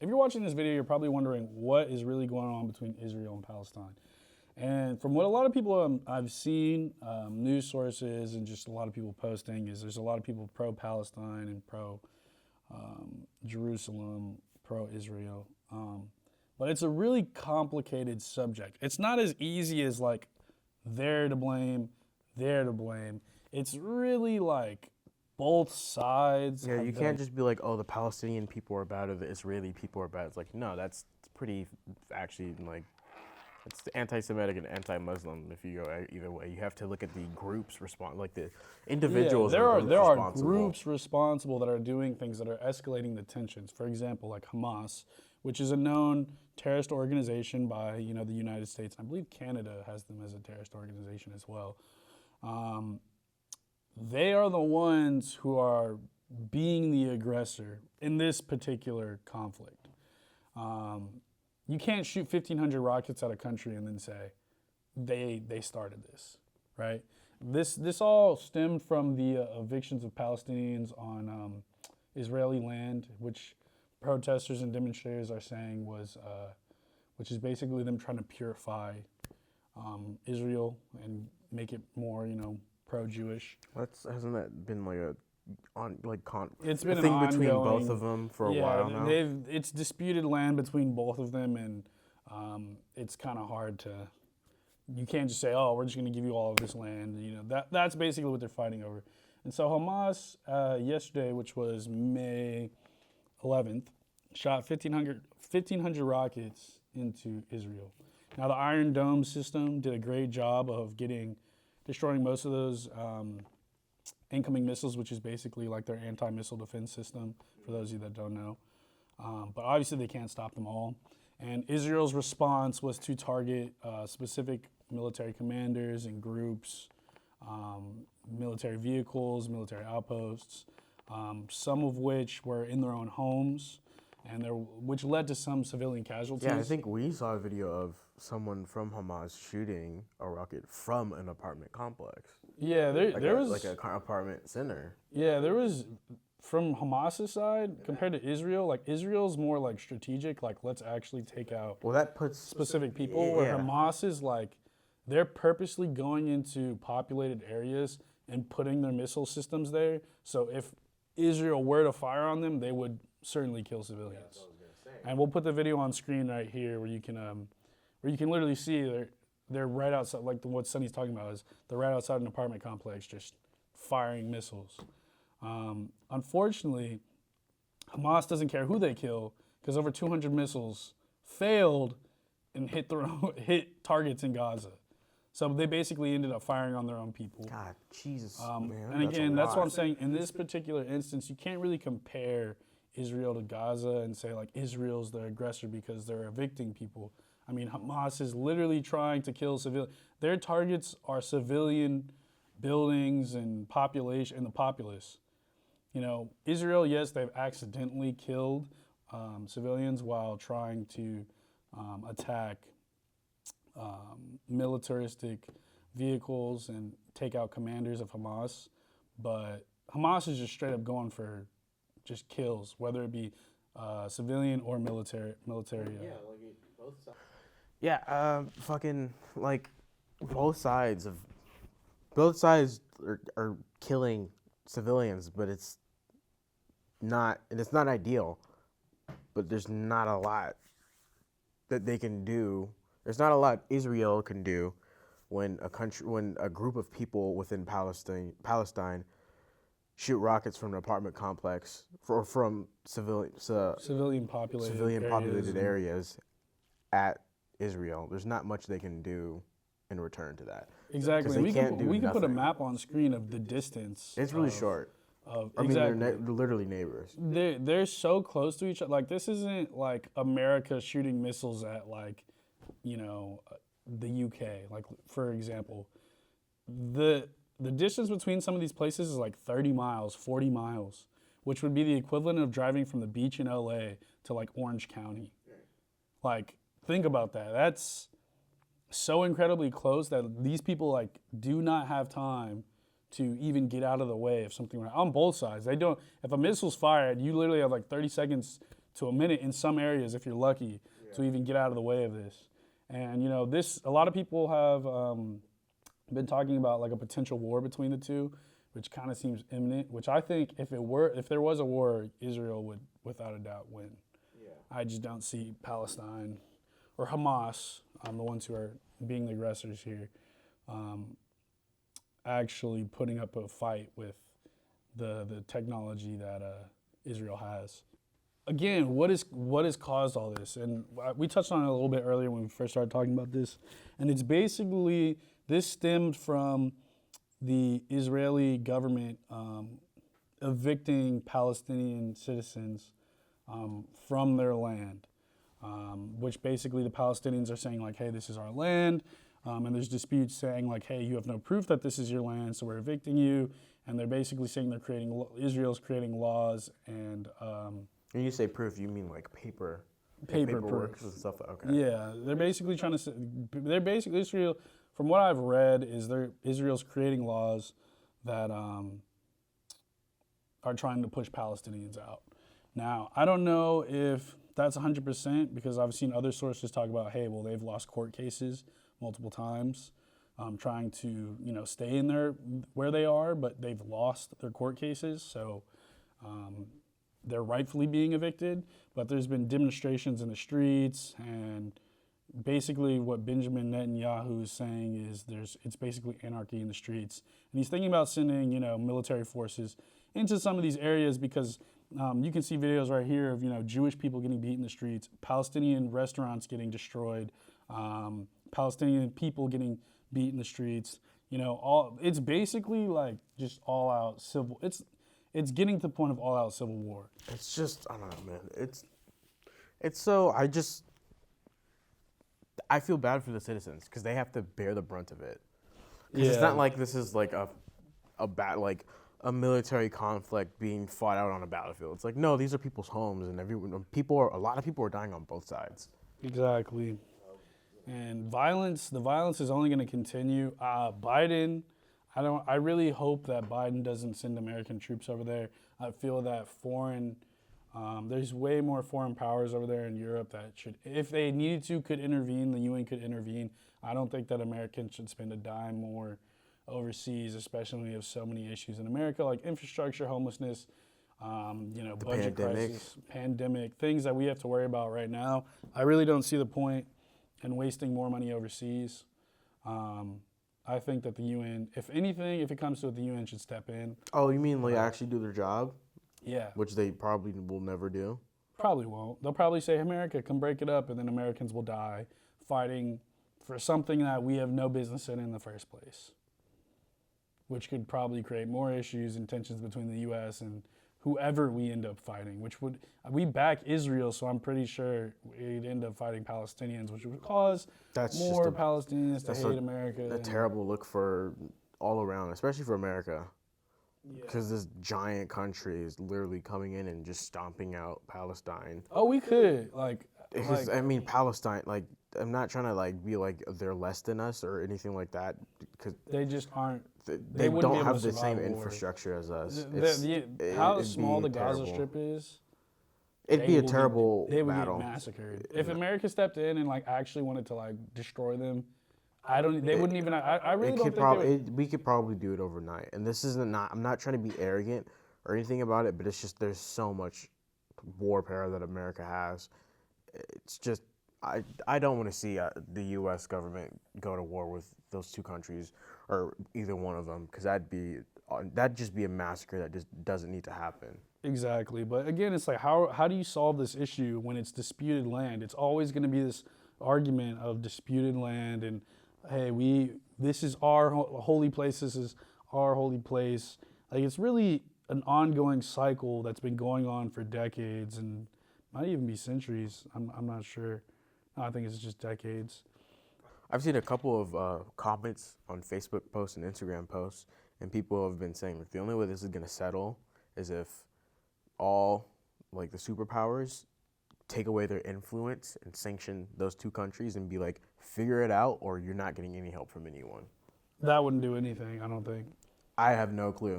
if you're watching this video, you're probably wondering what is really going on between Israel and Palestine. And from what a lot of people I've seen, news sources and just a lot of people posting, is there's a lot of people pro-Palestine and pro-Jerusalem, pro-Israel. But it's a really complicated subject. It's not as easy as like they're to blame, they're to blame. It's really like both sides. Yeah, you can't just be like, oh, the Palestinian people are bad or the Israeli people are bad. It's like, no, that's pretty actually like, it's anti-Semitic and anti-Muslim if you go either way. You have to look at the groups like the individuals. Yeah, there are groups responsible that are doing things that are escalating the tensions. For example, like Hamas, which is a known terrorist organization by the United States. I believe Canada has them as a terrorist organization as well. They are the ones who are being the aggressor in this particular conflict. You can't shoot 1,500 rockets at a country and then say they started this, right? This all stemmed from the evictions of Palestinians on Israeli land, which protesters and demonstrators are saying which is basically them trying to purify Israel and make it more, pro-Jewish. Hasn't that been like it's been a thing an between ongoing, both of them for a while now? It's disputed land between both of them, and it's kind of hard to. You can't just say, "Oh, we're just going to give you all of this land." That's basically what they're fighting over. And so Hamas yesterday, which was May 11th, shot 1,500 rockets into Israel. Now the Iron Dome system did a great job of destroying most of those incoming missiles, which is basically like their anti-missile defense system, for those of you that don't know. But obviously they can't stop them all. And Israel's response was to target specific military commanders and groups, military vehicles, military outposts, some of which were in their own homes, which led to some civilian casualties. Yeah, I think we saw a video of someone from Hamas shooting a rocket from an apartment complex. Yeah, there was like an apartment center. Yeah, there was from Hamas's side compared to Israel. Like Israel's more like strategic. Like let's actually take out that puts specific people. Where Hamas is like they're purposely going into populated areas and putting their missile systems there. So if Israel were to fire on them, they would certainly kill civilians. Yeah, that's what I was gonna say. And we'll put the video on screen right here where you can literally see they're right outside, like what Sonny's talking about is they're right outside an apartment complex just firing missiles. Unfortunately, Hamas doesn't care who they kill because over 200 missiles failed and hit targets in Gaza. So they basically ended up firing on their own people. God, Jesus, man. And again, that's what I'm saying. In this particular instance, you can't really compare Israel to Gaza and say like Israel's the aggressor because they're evicting people. I mean, Hamas is literally trying to kill civilians. Their targets are civilian buildings and population and the populace. Israel, yes, they've accidentally killed civilians while trying to attack militaristic vehicles and take out commanders of Hamas. But Hamas is just straight up going for just kills, whether it be civilian or military. Both sides. Yeah, fucking like both sides are killing civilians, but it's not ideal. But there's not a lot that they can do. There's not a lot Israel can do when a group of people within Palestine shoot rockets from an apartment complex or from civilian populated areas at Israel. There's not much they can do in return to that. Exactly. We can put a map on screen of the distance. It's really short. They're literally neighbors. They're so close to each other. Like this isn't like America shooting missiles at like, the UK. Like for example, the distance between some of these places is like 30 miles, 40 miles, which would be the equivalent of driving from the beach in LA to like Orange County. Like think about that. That's so incredibly close that these people like do not have time to even get out of the way of something on both sides. They don't. If a missile's fired, you literally have like 30 seconds to a minute in some areas if you're lucky to even get out of the way of this. And a lot of people have been talking about like a potential war between the two, which kind of seems imminent. Which I think if there was a war, Israel would without a doubt win. Yeah. I just don't see Palestine or Hamas, the ones who are being the aggressors here, actually putting up a fight with the technology that Israel has. Again, what has caused all this? And we touched on it a little bit earlier when we first started talking about this. And it's basically, this stemmed from the Israeli government evicting Palestinian citizens from their land, which basically the Palestinians are saying like, hey, this is our land. And there's disputes saying like, hey, you have no proof that this is your land, so we're evicting you. And they're basically saying Israel's creating laws and... when you say proof, you mean like paperwork and stuff? Okay. Yeah, they're basically trying to say, Israel, from what I've read, is Israel's creating laws that are trying to push Palestinians out. Now, I don't know if that's 100% because I've seen other sources talk about, hey, well, they've lost court cases multiple times, trying to stay in where they are, but they've lost their court cases, so they're rightfully being evicted. But there's been demonstrations in the streets, and basically what Benjamin Netanyahu is saying is it's basically anarchy in the streets, and he's thinking about sending military forces into some of these areas because you can see videos right here of Jewish people getting beat in the streets, Palestinian restaurants getting destroyed, Palestinian people getting beat in the streets. It's basically like just all out civil. It's getting to the point of all out civil war. It's just, I don't know, man. It's so, I feel bad for the citizens because they have to bear the brunt of it. Because it's not like this is like a military conflict being fought out on a battlefield. It's like, no, these are people's homes, and a lot of people are dying on both sides. Exactly. And the violence is only going to continue. Biden, I really hope that Biden doesn't send American troops over there. I feel that there's way more foreign powers over there in Europe that should, if they needed to, could intervene. The UN could intervene. I don't think that Americans should spend a dime more overseas, especially when we have so many issues in America, like infrastructure, homelessness, budget crisis, pandemic, things that we have to worry about right now. I really don't see the point in wasting more money overseas. I think that the UN, if anything, if it comes to it, the UN should step in. Oh, you mean like actually do their job? Yeah. Which they probably will never do? Probably won't. They'll probably say, America, come break it up, and then Americans will die fighting for something that we have no business in the first place, which could probably create more issues and tensions between the U.S. and whoever we end up fighting, we back Israel, so I'm pretty sure we'd end up fighting Palestinians, which would cause more Palestinians to hate America. A terrible look for all around, especially for America. Because this giant country is literally coming in and just stomping out Palestine. Oh, we could. I mean, Palestine, I'm not trying to, be like they're less than us or anything like that. Because they just aren't. They don't have the same infrastructure as us. How small the Gaza Strip is. It'd be a terrible battle. They would get massacred. If America stepped in and actually wanted to destroy them, they wouldn't even. I really don't think we could probably do it overnight. And this isn't I'm not trying to be arrogant or anything about it, but it's just there's so much warfare that America has. It's just I don't want to see the U.S. government go to war with those two countries or either one of them, because that'd just be a massacre that just doesn't need to happen. Exactly, but again, it's like how do you solve this issue when it's disputed land? It's always going to be this argument of disputed land and hey, this is our holy place. This is our holy place. It's really an ongoing cycle that's been going on for decades and might even be centuries. I'm not sure. No, I think it's just decades. I've seen a couple of comments on Facebook posts and Instagram posts, and people have been saying the only way this is going to settle is if all the superpowers take away their influence and sanction those two countries and be like, figure it out or you're not getting any help from anyone. That wouldn't do anything, I don't think. I have no clue.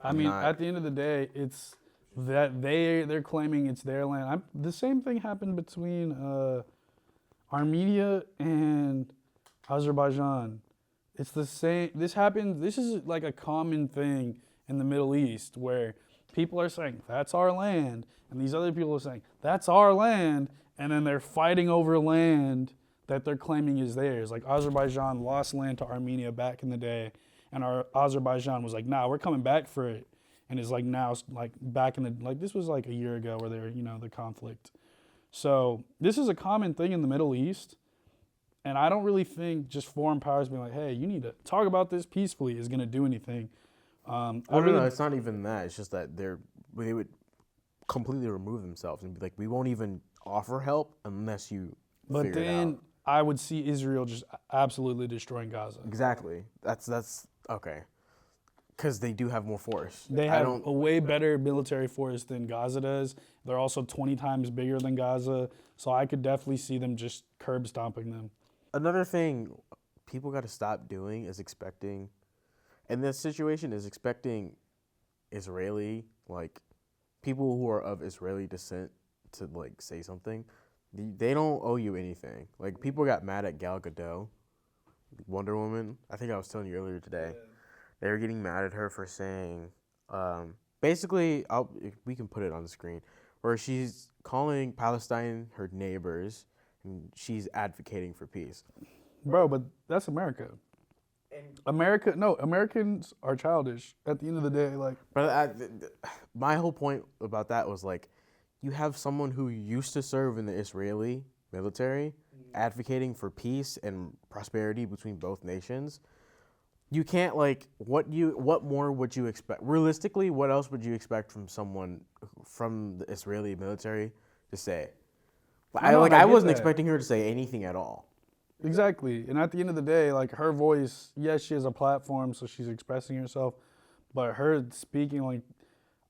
I mean, at the end of the day, that they're claiming it's their land. The same thing happened between Armenia and Azerbaijan. It's the same. This happened. This is like a common thing in the Middle East where people are saying that's our land, and these other people are saying that's our land, and then they're fighting over land that they're claiming is theirs. Like Azerbaijan lost land to Armenia back in the day, and Azerbaijan was like, nah, we're coming back for it. And is like now, like back in the, like this was like a year ago where they were, the conflict. So this is a common thing in the Middle East. And I don't really think just foreign powers being like, hey, you need to talk about this peacefully is going to do anything. No, it's not even that. It's just that they would completely remove themselves and be like, we won't even offer help unless you But figure it then out. I would see Israel just absolutely destroying Gaza. Exactly. That's okay. Because they do have more force. They have a way better military force than Gaza does. They're also 20 times bigger than Gaza. So I could definitely see them just curb stomping them. Another thing people got to stop doing is expecting, in this situation, is expecting Israeli, like, people who are of Israeli descent to, like, say something. They don't owe you anything. Like, people got mad at Gal Gadot, Wonder Woman. I think I was telling you earlier today. Yeah. They were getting mad at her for saying, basically, we can put it on the screen, where she's calling Palestine her neighbors, and she's advocating for peace. Bro, but that's America. Americans are childish at the end of the day. Like, but my whole point about that was like, you have someone who used to serve in the Israeli military, advocating for peace and prosperity between both nations. You can't, like, what more would you expect? Realistically, what else would you expect from someone from the Israeli military to say? I wasn't expecting her to say anything at all. Exactly. And at the end of the day, like, her voice, yes, she has a platform, so she's expressing herself, but her speaking, like,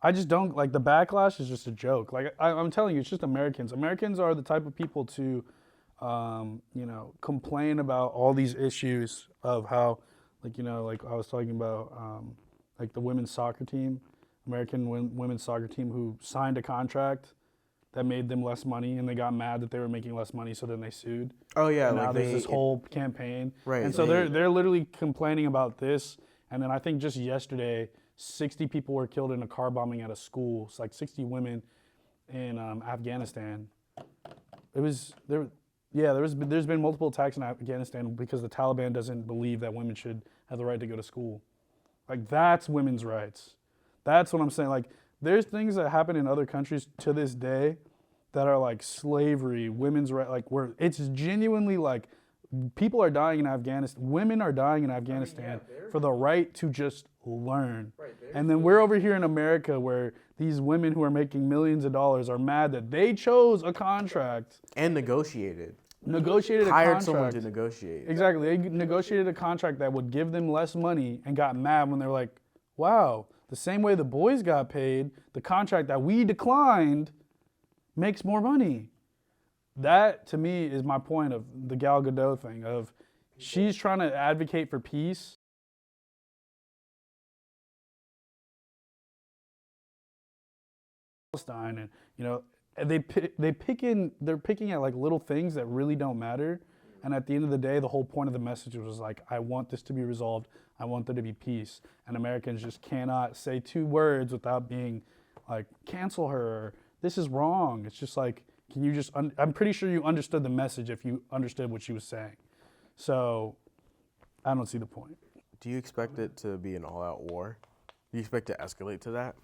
I just don't, like, the backlash is just a joke. Like, I'm telling you, it's just Americans. Americans are the type of people to, complain about all these issues of how, like, like I was talking about, like the women's soccer team, American women's soccer team who signed a contract that made them less money, and they got mad that they were making less money, so then they sued. Oh yeah, and now there's this whole campaign, right? And so they're literally complaining about this. And then I think just yesterday, 60 people were killed in a car bombing at a school. It's like 60 women in Afghanistan. There's been multiple attacks in Afghanistan because the Taliban doesn't believe that women should have the right to go to school. Like, that's women's rights. That's what I'm saying. Like, there's things that happen in other countries to this day that are like slavery, women's right, like where it's genuinely like people are dying in Afghanistan, women are dying in Afghanistan for the right to just learn. Right, and then we're over here in America where these women who are making millions of dollars are mad that they chose a contract. And negotiated a hired contract. Someone to negotiate. Exactly. They negotiated a contract that would give them less money and got mad when they're like, wow, the same way the boys got paid, the contract that we declined makes more money. That, to me, is my point of the Gal Gadot thing, of she's trying to advocate for peace. Palestine, and they're picking at like little things that really don't matter. And at the end of the day, the whole point of the message was like, I want this to be resolved. I want there to be peace. And Americans just cannot say two words without being like, cancel her. This is wrong. It's just like, can you just, I'm pretty sure you understood the message if you understood what she was saying. So I don't see the point. Do you expect it to be an all-out war? Do you expect to escalate to that?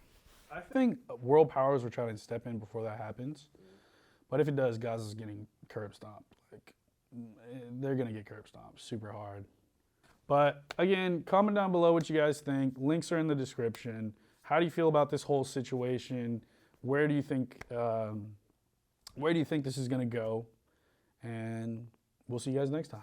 I think world powers are trying to step in before that happens. But if it does, Gaza's getting curb stomped. Like, they're going to get curb stomped super hard. But again, comment down below what you guys think. Links are in the description. How do you feel about this whole situation? Where do you think this is going to go? And we'll see you guys next time.